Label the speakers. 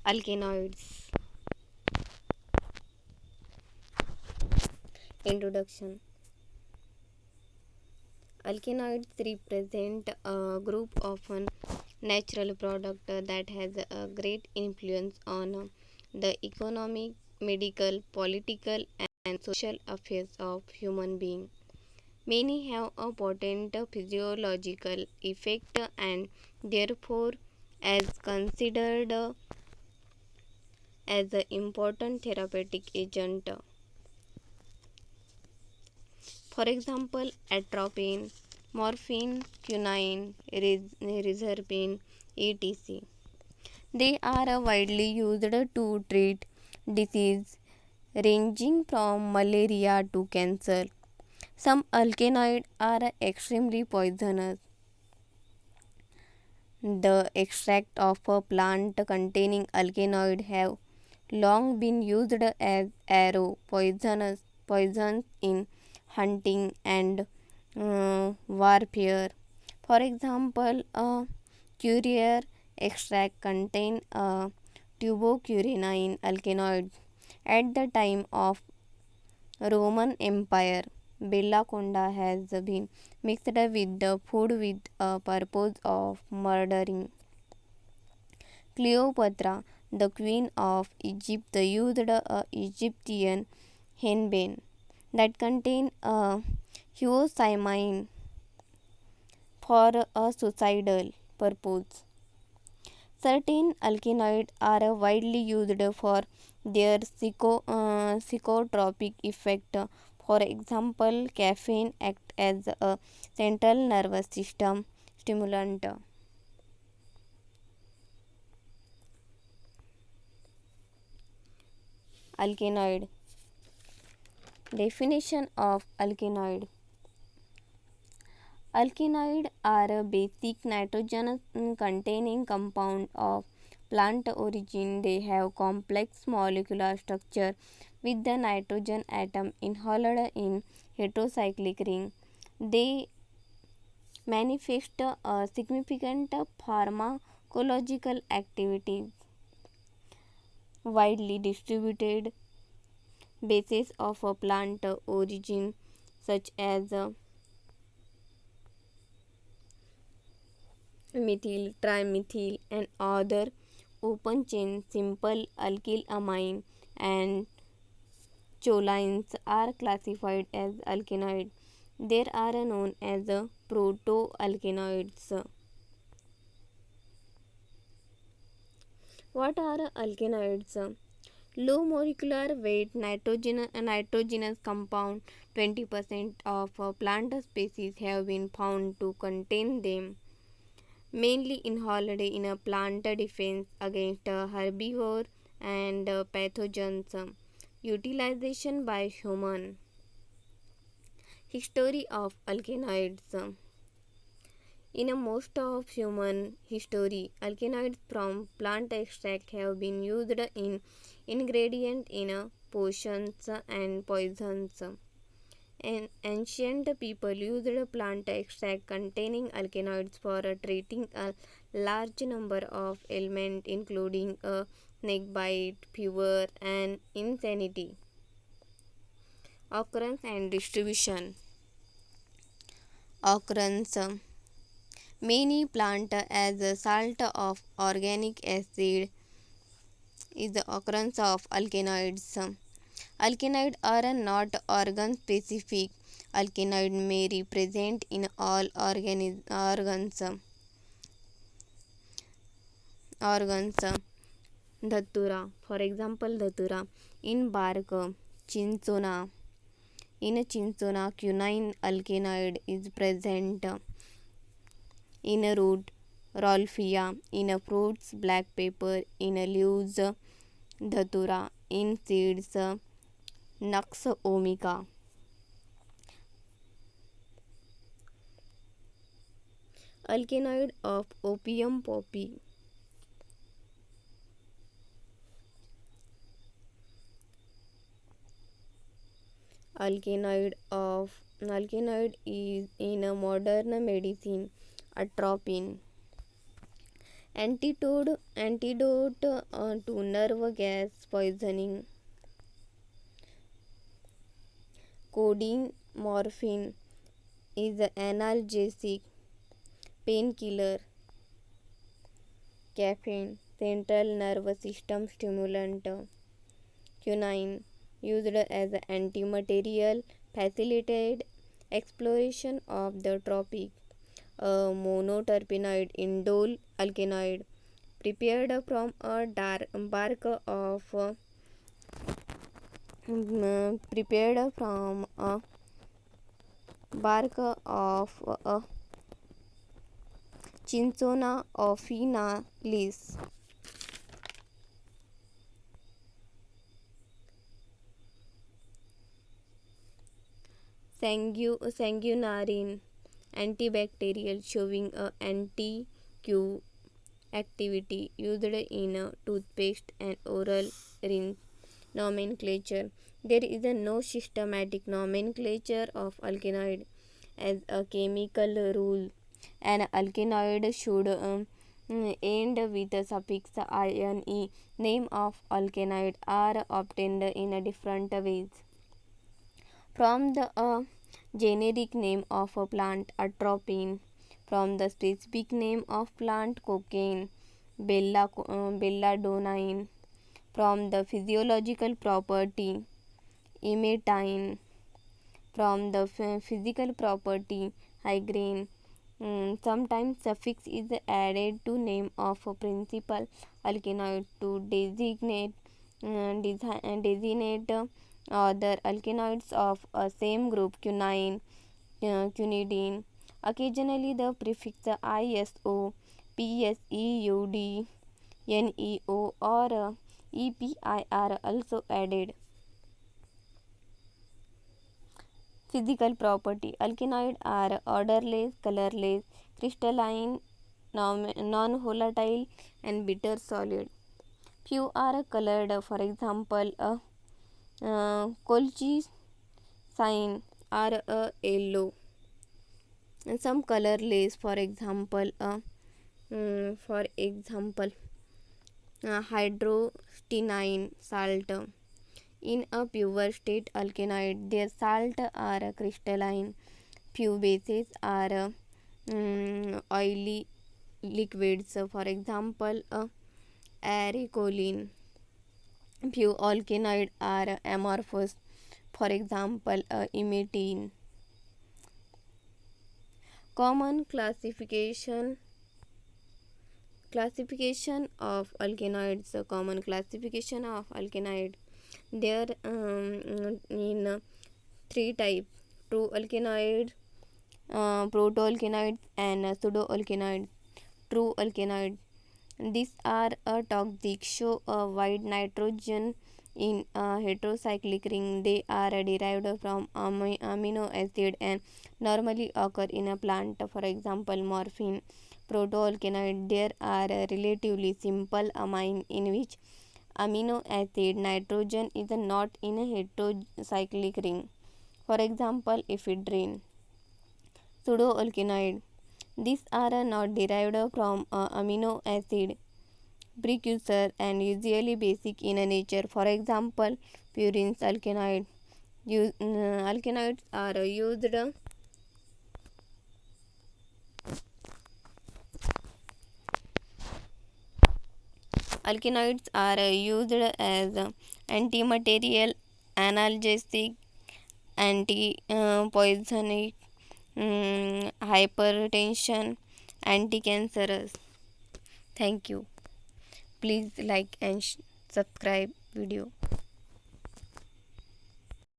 Speaker 1: Alkaloids. Introduction. Alkaloids represent a group of natural products that has a great influence on the economic, medical, political, and social affairs of human beings. Many have a potent physiological effect and therefore as considered as an important therapeutic agent. For example, atropine, morphine, quinine, reserpine, etc. They are widely used to treat disease ranging from malaria to cancer. Some alkaloids are extremely poisonous. The extract of a plant containing alkaloid have long been used as arrow poisons in hunting and warfare. For example, a currier extract contained a tubocurinine alkaloid. At the time of Roman Empire, Bellaconda has been mixed with the food with a purpose of murdering. Cleopatra, the queen of Egypt, used a Egyptian henbane that contained a hyoscyamus for a suicidal purpose. Certain alkaloids are widely used for their psychotropic effect. For example, caffeine acts as a central nervous system stimulant. Alkaloid. Definition of alkaloid. Alkaloids are a basic nitrogen containing compound of plant origin. They have complex molecular structure with the nitrogen atom involved in heterocyclic ring. They manifest a significant pharmacological activity. Widely distributed bases of a plant origin such as methyl, trimethyl, and other open chain simple alkyl amine and cholines are classified as alkaloids. There are known as protoalkaloids. What are alkaloids? Low molecular weight nitrogenous compound 20% of plant species have been found to contain them, mainly involved in a plant defense against herbivore and pathogens. Utilization by human. History of alkaloids. In a most of human history, alkaloids from plant extract have been used in ingredient in potions and poisons. Ancient people used plant extract containing alkaloids for treating a large number of ailments including snake bite, fever, and insanity. Occurrence and distribution. Occurrence. Many plant as a salt of organic acid is the occurrence of alkaloids. Alkaloids are not organ specific. Alkaloid may be present in all organs. Dhatura, for example, dhatura in bark, cinchona. In cinchona, quinine alkaloid is present. In a root, Rolfia; in a fruits, black pepper; in a leaves, dhatura; in seeds, Nux vomica. Alkaloid of opium poppy. Alkaloid is in a modern medicine atropine. Antidote to nerve gas poisoning. Codeine, morphine is an analgesic, painkiller. Caffeine, central nervous system stimulant. Quinine, used as an antimalarial, facilitated exploration of the tropic. A monoterpenoid indole alkaloid prepared from a bark of prepared from a bark of a Cinchona officinalis. Sanguinarine, antibacterial, showing a anti-Q activity, used in a toothpaste and oral rinse. Nomenclature. There is no systematic nomenclature of alkaloid. As a chemical rule, an alkaloid should end with a suffix "ine". Name of alkaloid are obtained in different ways. From the generic name of a plant, atropine; from the specific name of plant, cocaine, belladonnine; from the physiological property, imetine; from the physical property, hygrine. Sometimes suffix is added to name of a principal alkaloid to designate other alkaloids of a same group, quinine, quinidine. Occasionally, the prefix iso, pseud, neo, or epi are also added. Physical property. Alkaloids are odorless, colorless, crystalline, non-volatile, and bitter solid. Few are colored, for example, colchicine are yellow. And some colorless, for example, hydrostenine salt. In a pure state alkaloid, their salt are crystalline. Few bases are oily liquids, for example, arecoline. Few alkaloids are amorphous, for example, imetine. Common classification of alkaloids. Common classification of alkaloid. There in three types: true alkaloid, protoalkaloids, and pseudoalkaloids. True alkaloid. These are toxic, show a white nitrogen in a heterocyclic ring. They are derived from amino acid and normally occur in a plant, for example, morphine. Protoalkaloid. There are relatively simple amine in which amino acid nitrogen is not in a heterocyclic ring, for example, ephedrine. Pseudoalkaloid. These are not derived from amino acid precursor and usually basic in nature, for example, purines. Alkaloids are used Alkaloids are used as antimalarial, analgesic, anti-poisonic, hypertension, anti-cancerous. Thank you. Please like and subscribe video.